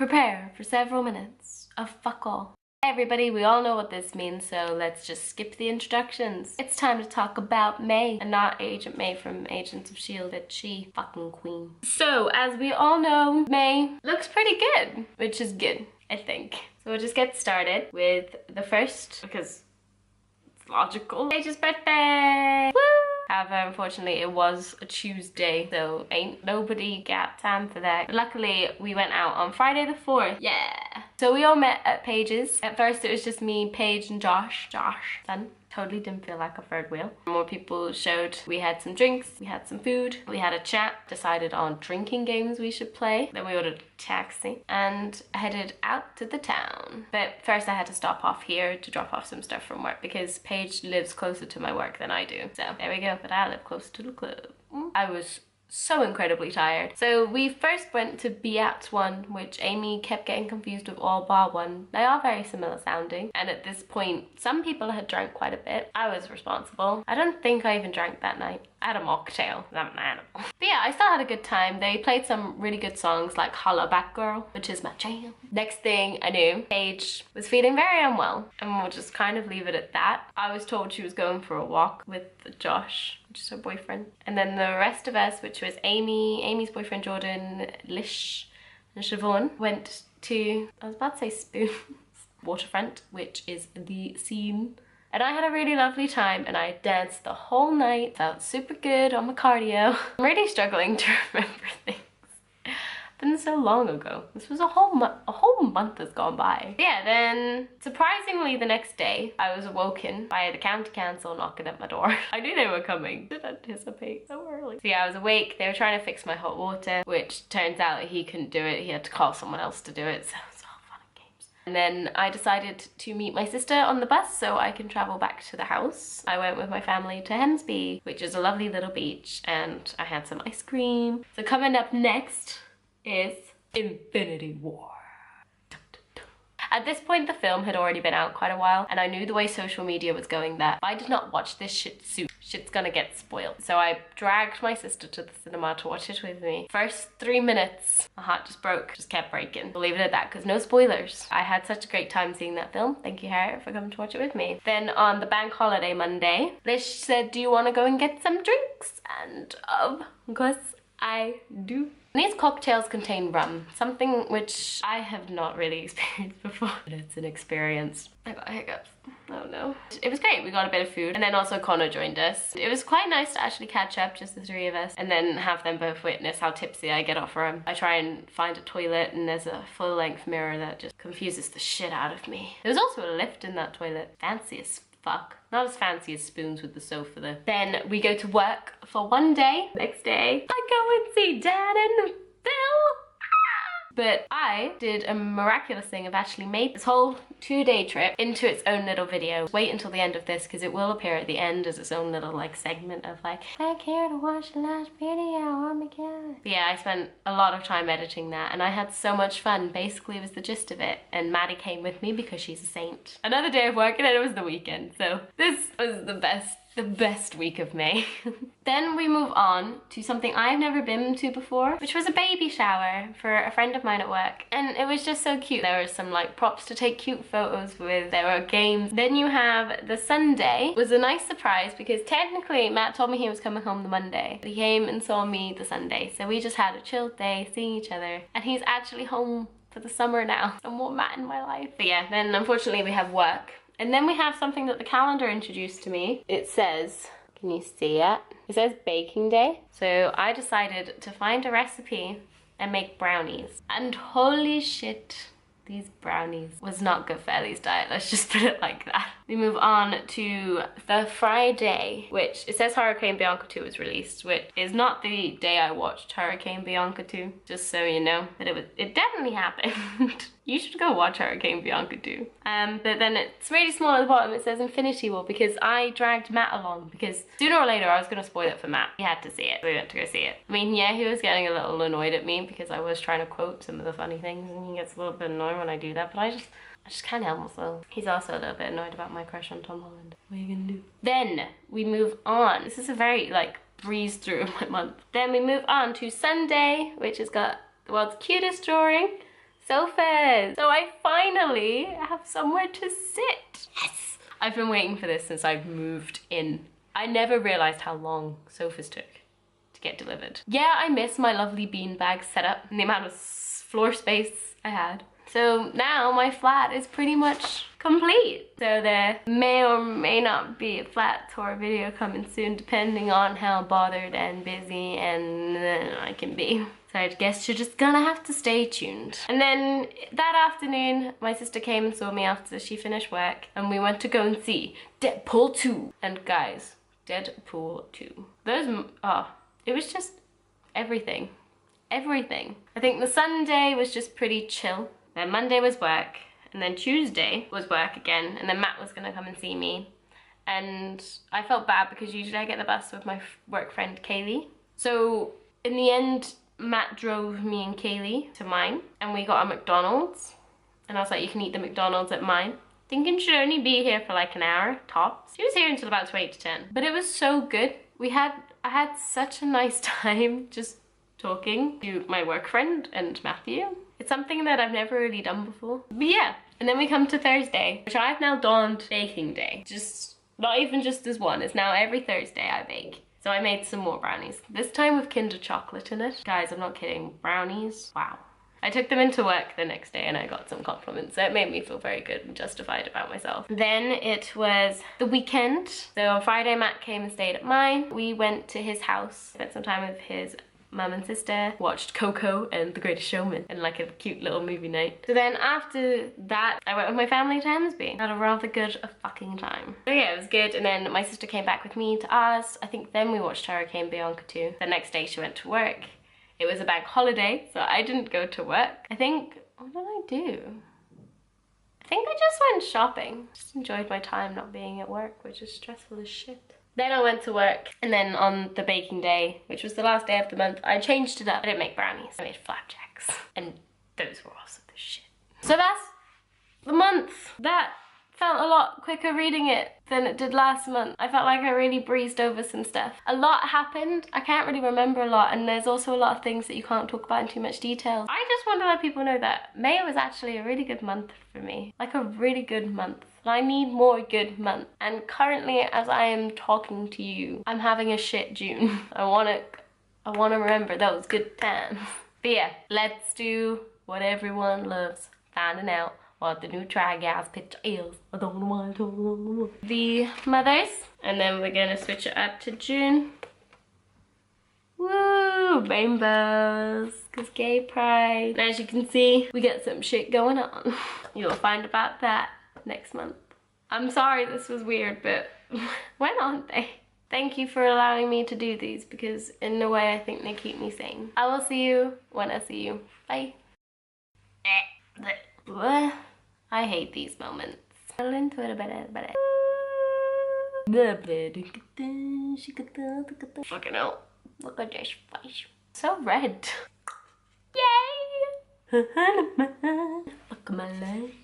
Prepare for several minutes of fuck all. Hey everybody, we all know what this means, so let's just skip the introductions. It's time to talk about May, and not Agent May from Agents of S.H.I.E.L.D., but she fucking queen. So, as we all know, May looks pretty good, which is good, I think. So we'll just get started with the first, because it's logical. Page's birthday! Woo! However, unfortunately, it was a Tuesday, so ain't nobody got time for that. But luckily, we went out on Friday the 4th. Yeah! So we all met at Page's. At first, it was just me, Paige, and Josh. Son. Totally didn't feel like a third wheel. More people showed. We had some drinks, we had some food, we had a chat, decided on drinking games we should play. Then we ordered a taxi and headed out to the town. But first I had to stop off here to drop off some stuff from work because Paige lives closer to my work than I do. So there we go, but I live closer to the club. I was so incredibly tired. So we first went to Beat One, which Amy kept getting confused with All Bar One. They are very similar sounding, and at this point some people had drank quite a bit. I was responsible. I don't think I even drank that night. I had a mocktail. I'm an animal. But yeah, I still had a good time. They played some really good songs like Holla Back Girl, which is my jam. Next thing I knew, Paige was feeling very unwell, and we'll just kind of leave it at that. I was told she was going for a walk with Josh, which is her boyfriend. And then the rest of us, which was Amy's boyfriend Jordan, Lish, and Siobhan, went to, I was about to say Spoons, Waterfront, which is the scene. And I had a really lovely time, and I danced the whole night. Felt super good on my cardio. I'm really struggling to remember things. Been so long ago. This was a whole month has gone by. Yeah, then surprisingly the next day I was awoken by the county council knocking at my door. I knew they were coming. Didn't anticipate so early. So yeah, I was awake. They were trying to fix my hot water, which turns out he couldn't do it. He had to call someone else to do it. So it's all fun and games. And then I decided to meet my sister on the bus so I can travel back to the house. I went with my family to Hemsby, which is a lovely little beach, and I had some ice cream. So coming up next is Infinity War. At this point, the film had already been out quite a while, and I knew the way social media was going that if I did not watch this shit soon, shit's gonna get spoiled. So I dragged my sister to the cinema to watch it with me. First 3 minutes, my heart just broke, just kept breaking. Believe it at that, because no spoilers. I had such a great time seeing that film. Thank you, Harriet, for coming to watch it with me. Then on the bank holiday Monday, Lish said, do you want to go and get some drinks? And of course I do. These cocktails contain rum, something which I have not really experienced before. But it's an experience. I got hiccups. Oh no. It was great. We got a bit of food, and then also Connor joined us. It was quite nice to actually catch up, just the three of us, and then have them both witness how tipsy I get off rum. I try and find a toilet, and there's a full-length mirror that just confuses the shit out of me. There was also a lift in that toilet. Fancy as fuck. Not as fancy as Spoons with the sofa though. Then we go to work for one day. Next day, I go and see Dan and Phil. But I did a miraculous thing of actually made this whole 2-day trip into its own little video. Wait until the end of this because it will appear at the end as its own little like segment of like, click here to watch the last video, oh my god. But yeah, I spent a lot of time editing that, and I had so much fun. Basically it was the gist of it, and Maddie came with me because she's a saint. Another day of work, and then it was the weekend, so this was the best week of May. Then we move on to something I've never been to before, which was a baby shower for a friend of mine at work, and it was just so cute. There were some like props to take cute photos with, there were games. Then you have the Sunday. It was a nice surprise because technically Matt told me he was coming home the Monday, but he came and saw me the Sunday, so we just had a chilled day seeing each other, and he's actually home for the summer now. So more Matt in my life. But yeah, then unfortunately we have work. And then we have something that the calendar introduced to me. It says, can you see it? It says baking day. So I decided to find a recipe and make brownies. And holy shit, these brownies was not good for Ellie's diet. Let's just put it like that. We move on to the Friday, which it says Hurricane Bianca 2 was released, which is not the day I watched Hurricane Bianca 2, just so you know. But it definitely happened. You should go watch Hurricane Bianca 2. But then it's really small at the bottom, it says Infinity War, because I dragged Matt along, because sooner or later I was gonna spoil it for Matt. He had to see it, we went to go see it. I mean, yeah, he was getting a little annoyed at me because I was trying to quote some of the funny things, and he gets a little bit annoyed when I do that, but I just can't help myself. He's also a little bit annoyed about my crush on Tom Holland. What are you gonna do? Then we move on. This is a very like breeze through of my month. Then we move on to Sunday, which has got the world's cutest drawing sofas. So I finally have somewhere to sit. Yes! I've been waiting for this since I've moved in. I never realized how long sofas took to get delivered. Yeah, I miss my lovely beanbag setup and the amount of floor space I had. So now my flat is pretty much complete. So there may or may not be a flat tour video coming soon, depending on how bothered and busy and I can be. So I guess you're just gonna have to stay tuned. And then that afternoon, my sister came and saw me after she finished work, and we went to go and see Deadpool 2. And guys, Deadpool 2. It was just everything. Everything. I think the Sunday was just pretty chill. Then Monday was work, and then Tuesday was work again, and then Matt was gonna come and see me. And I felt bad because usually I get the bus with my work friend Kaylee. So in the end, Matt drove me and Kaylee to mine, and we got a McDonald's. And I was like, you can eat the McDonald's at mine. Thinking she'd only be here for like an hour, tops. She was here until about 20 to 10. But it was so good. I had such a nice time just talking to my work friend and Matthew. It's something that I've never really done before. But yeah, and then we come to Thursday, which I've now donned baking day. Just, not even just as one, it's now every Thursday I bake. So I made some more brownies. This time with Kinder chocolate in it. Guys, I'm not kidding, brownies, wow. I took them into work the next day and I got some compliments, so it made me feel very good and justified about myself. Then it was the weekend. So on Friday, Matt came and stayed at mine. We went to his house, spent some time with his mum and sister, watched Coco and The Greatest Showman and like a cute little movie night. So then after that, I went with my family to Hemsby. Had a rather good fucking time. So yeah, it was good. And then my sister came back with me to ours. I think then we watched Hurricane Bianca too. The next day she went to work. It was a bank holiday, so I didn't go to work. I think, what did I do? I think I just went shopping. Just enjoyed my time not being at work, which is stressful as shit. Then I went to work, and then on the baking day, which was the last day of the month, I changed it up. I didn't make brownies, I made flapjacks, and those were also the shit. So that's the month. That felt a lot quicker reading it than it did last month. I felt like I really breezed over some stuff. A lot happened. I can't really remember a lot, and there's also a lot of things that you can't talk about in too much detail. I just want to let people know that May was actually a really good month for me. Like a really good month. And I need more good months. And currently, as I am talking to you, I'm having a shit June. I wanna remember those good times. But yeah, let's do what everyone loves, finding out what the new Try Guys picture is. I don't want to. The mothers, and then we're gonna switch it up to June. Woo, rainbows, cause gay pride. And as you can see, we got some shit going on. You'll find about that next month. I'm sorry this was weird, but when aren't they? Thank you for allowing me to do these, because in a way I think they keep me sane. I will see you when I see you. Bye. I hate these moments. I'll into it a bit. Fucking hell. Look at this face. So red. Yay! Look at my life.